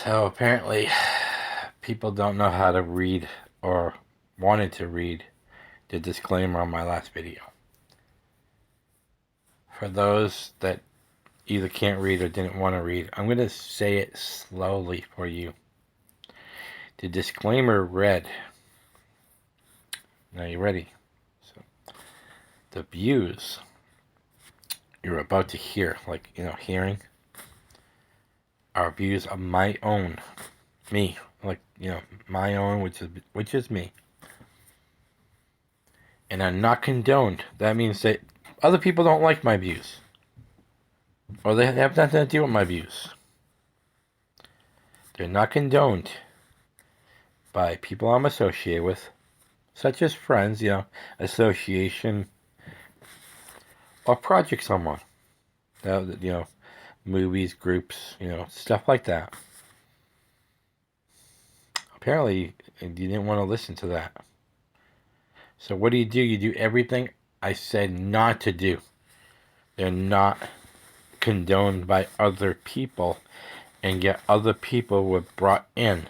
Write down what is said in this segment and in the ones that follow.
So apparently, people don't know how to read or wanted to read the disclaimer on my last video. For those that either can't read or didn't want to read, I'm going to say it slowly for you. The disclaimer read, now you ready? So, the views you're about to hear, hearing, are views of my own, me, my own, which is me, and are not condoned. That means that other people don't like my views, or they have nothing to do with my views. They're not condoned by people I'm associated with, such as friends, association, or projects I'm on. Movies, groups, stuff like that. Apparently, you didn't want to listen to that. So what do? You do everything I said not to do. They're not condoned by other people, and yet other people were brought in.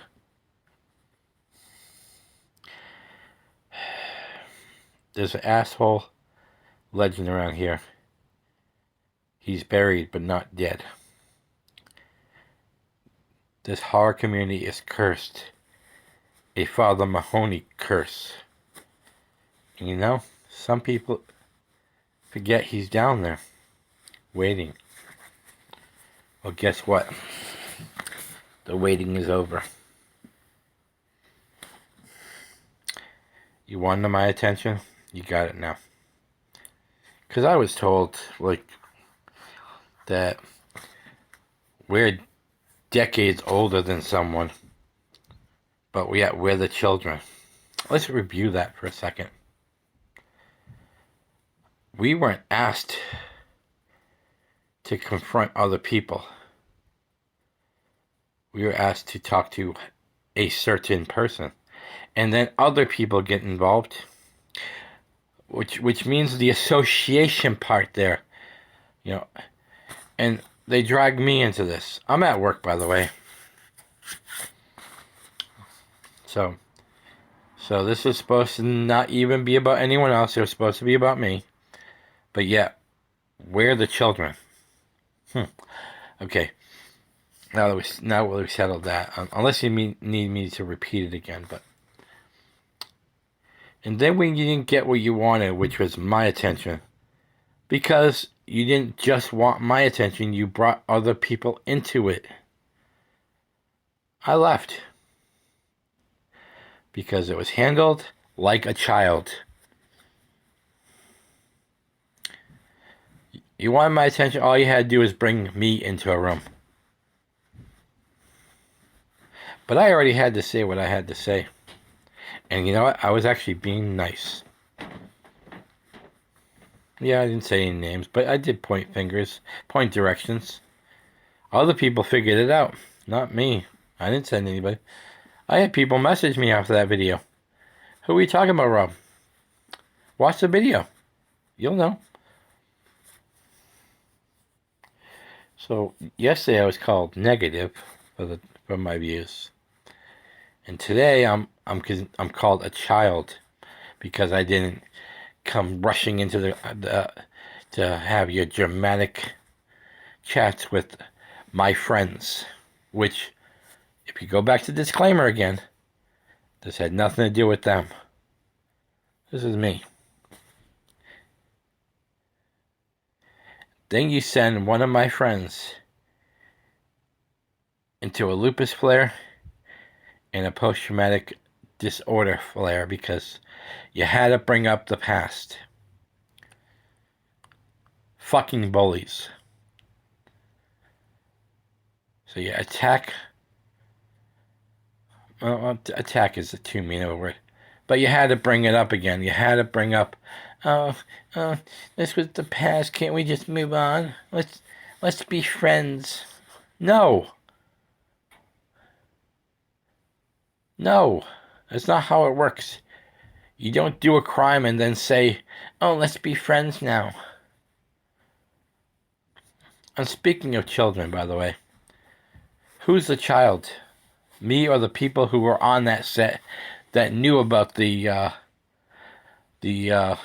There's an asshole legend around here. He's buried but not dead. This horror community is cursed. A Father Mahoney curse. And some people forget he's down there, waiting. Well, guess what? The waiting is over. You wanted my attention? You got it now. Because I was told, that we're decades older than someone, but we're the children. Let's review that for a second. We weren't asked to confront other people. We were asked to talk to a certain person, and then other people get involved, which means the association part there, and they drag me into this. I'm at work, by the way. So this is supposed to not even be about anyone else. It was supposed to be about me. But yet, we're the children. Okay. Now that we've settled that, unless you need me to repeat it again, but. And then when you didn't get what you wanted, which was my attention, because you didn't just want my attention, you brought other people into it. I left. Because it was handled like a child. You wanted my attention, all you had to do was bring me into a room. But I already had to say what I had to say. And you know what? I was actually being nice. Yeah, I didn't say any names, but I did point fingers, point directions. Other people figured it out, not me. I didn't send anybody. I had people message me after that video. Who are you talking about, Rob? Watch the video. You'll know. So yesterday I was called negative for my views, and today I'm called a child because I didn't come rushing into the to have your dramatic chats with my friends, which, if you go back to the disclaimer again, this had nothing to do with them. This is me. Then you send one of my friends into a lupus flare and a post-traumatic disorder flare because you had to bring up the past. Fucking bullies. So you attack. Well, attack is a too mean of a word. But you had to bring it up again. You had to bring up, this was the past. Can't we just move on? Let's be friends. No. No. That's not how it works. You don't do a crime and then say, oh, let's be friends now. And speaking of children, by the way, who's the child Me or the people who were on that set that knew about the uh, the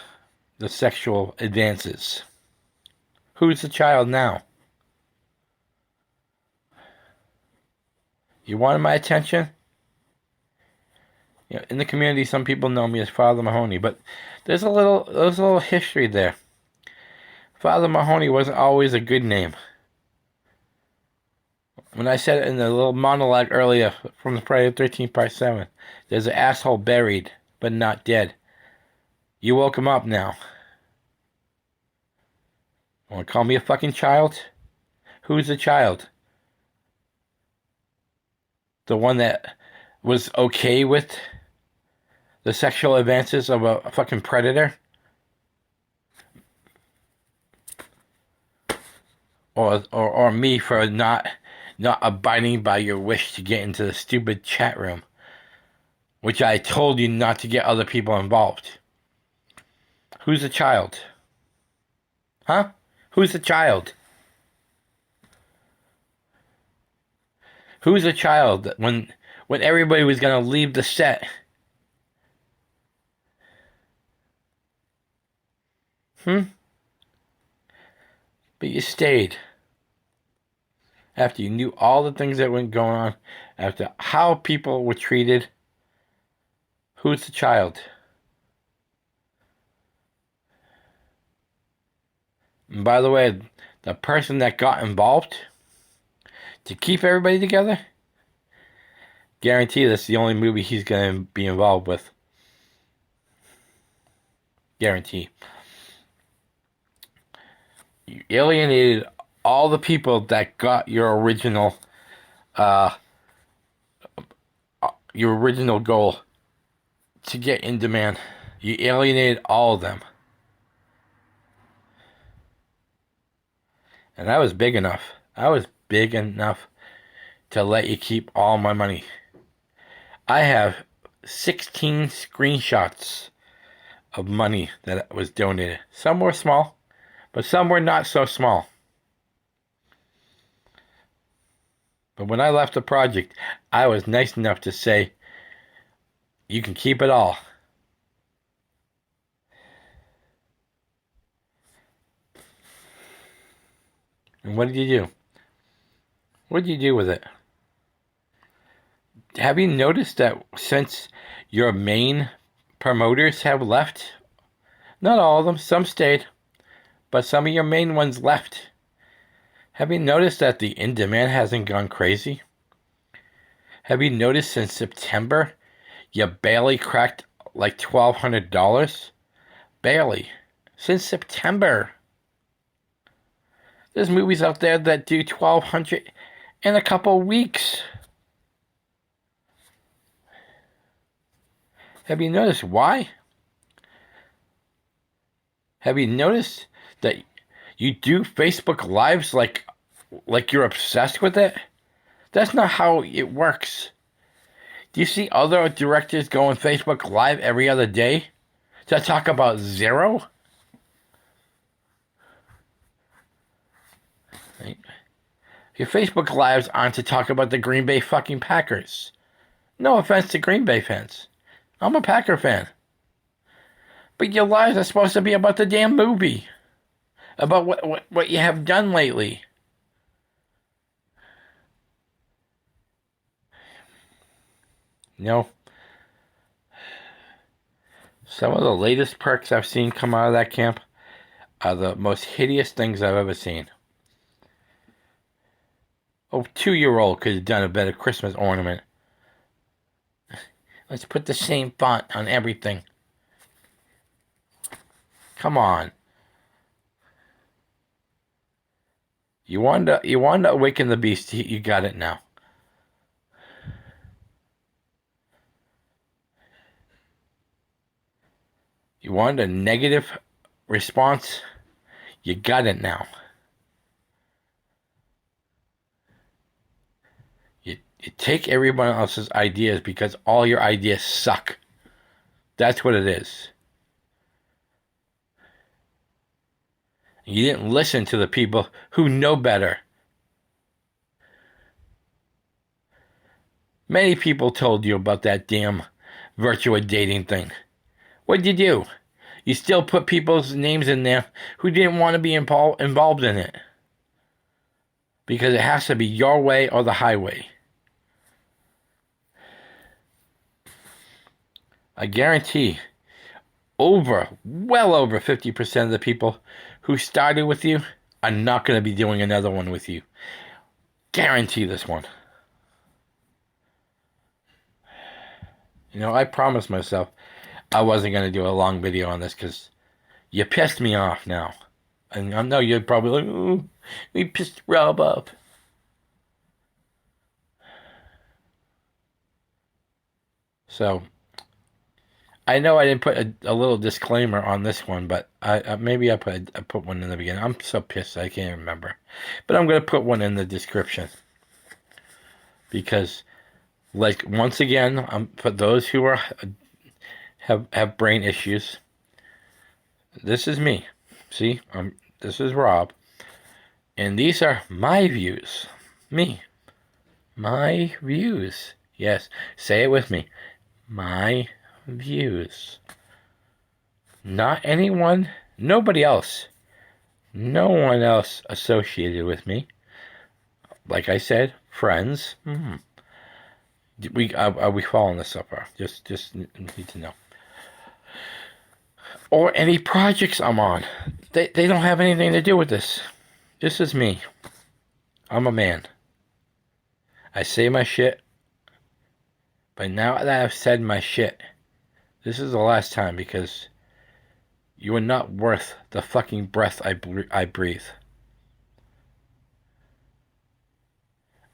sexual advances. Who's the child now? You wanted my attention? You know, in the community, some people know me as Father Mahoney, but there's a little history there. Father Mahoney wasn't always a good name. When I said it in the little monologue earlier from the Friday the 13th Part 7, there's an asshole buried, but not dead. You woke him up now. Want to call me a fucking child? Who's the child? The one that was okay with the sexual advances of a fucking predator? Or me for not abiding by your wish to get into the stupid chat room, which I told you not to get other people involved. Who's the child? Huh? Who's the child? Who's the child when everybody was gonna leave the set? But you stayed. After you knew all the things that were going on, after how people were treated. Who's the child? And by the way, the person that got involved to keep everybody together, guarantee that's the only movie he's going to be involved with. Guarantee. You alienated all the people that got your original goal to get in demand. You alienated all of them. And I was big enough. I was big enough to let you keep all my money. I have 16 screenshots of money that was donated. Some were small, but some were not so small. But when I left the project, I was nice enough to say, you can keep it all. And what did you do? What did you do with it? Have you noticed that since your main promoters have left? Not all of them, some stayed, but some of your main ones left. Have you noticed that the in-demand hasn't gone crazy? Have you noticed since September, you barely cracked like $1,200? Barely. Since September. There's movies out there that do $1,200 in a couple weeks. Have you noticed why? Have you noticed that you do Facebook Lives like you're obsessed with it? That's not how it works. Do you see other directors go on Facebook Live every other day to talk about Zero? Right? Your Facebook Lives aren't to talk about the Green Bay fucking Packers. No offense to Green Bay fans. I'm a Packer fan. But your lives are supposed to be about the damn movie. About what you have done lately. You know, some of the latest perks I've seen come out of that camp are the most hideous things I've ever seen. A 2-year-old could have done a better Christmas ornament. Let's put the same font on everything. Come on. You wanted to awaken the beast. You got it now. You wanted a negative response. You got it now. You take everyone else's ideas because all your ideas suck. That's what it is. You didn't listen to the people who know better. Many people told you about that damn virtual dating thing. What'd you do? You still put people's names in there who didn't want to be involved in it. Because it has to be your way or the highway. I guarantee well over 50% of the people who started with you are not going to be doing another one with you. Guarantee this one. You know, I promised myself I wasn't going to do a long video on this because you pissed me off now. And I know you're probably like, oh, we pissed Rob off. So, I know I didn't put a little disclaimer on this one, but maybe I put one in the beginning. I'm so pissed I can't remember. But I'm going to put one in the description. Because, like, once again, for those who are have brain issues, this is me. See, this is Rob. And these are my views. Me. My views. Yes, say it with me. My views. Not anyone, nobody else. No one else associated with me. Like I said, friends. Are we following this so far? Just need to know. Or any projects I'm on. They don't have anything to do with this. This is me. I'm a man. I say my shit. But now that I've said my shit, this is the last time because you are not worth the fucking breath I breathe.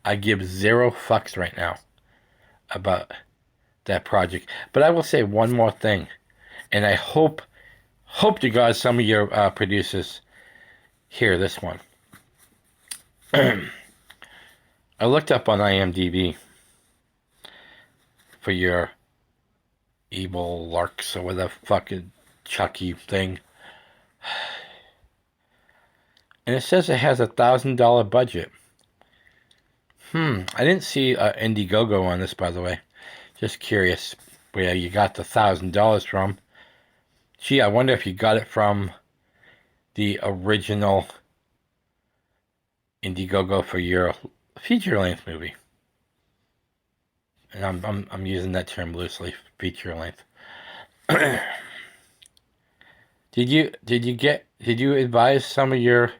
I give zero fucks right now about that project. But I will say one more thing. And I hope to God some of your producers hear this one. I looked up on IMDb for your evil larks or whatever fucking Chucky thing. And it says it has $1,000 budget. I didn't see Indiegogo on this, by the way. Just curious where you got the $1,000 from. Gee, I wonder if you got it from the original Indiegogo for your feature-length movie. And I'm using that term loosely, feature-length. Did you advise some of your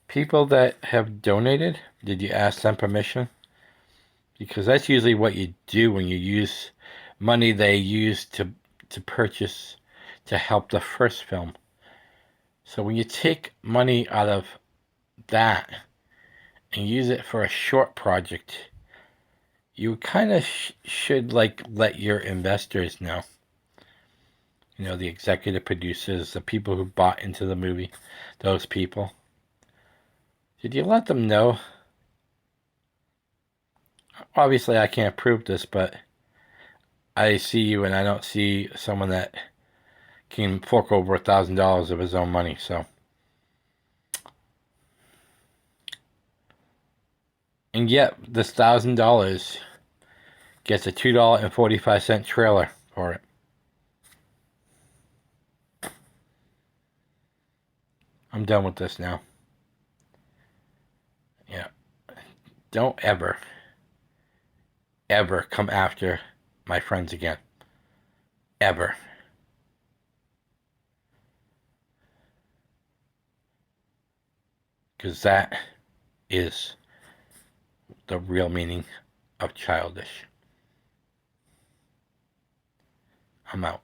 people that have donated? Did you ask them permission? Because that's usually what you do when you use money they use to purchase to help the first film. So when you take money out of that and use it for a short project, you kind of should like let your investors know. You know, the executive producers, the people who bought into the movie, those people. Did you let them know? Obviously, I can't prove this, but I see you and I don't see someone that can fork over $1,000 of his own money, so. And yet, this $1,000 gets a $2.45 trailer for it. I'm done with this now. Yeah. Don't ever come after my friends again. Ever. Because that is the real meaning of childish. I'm out.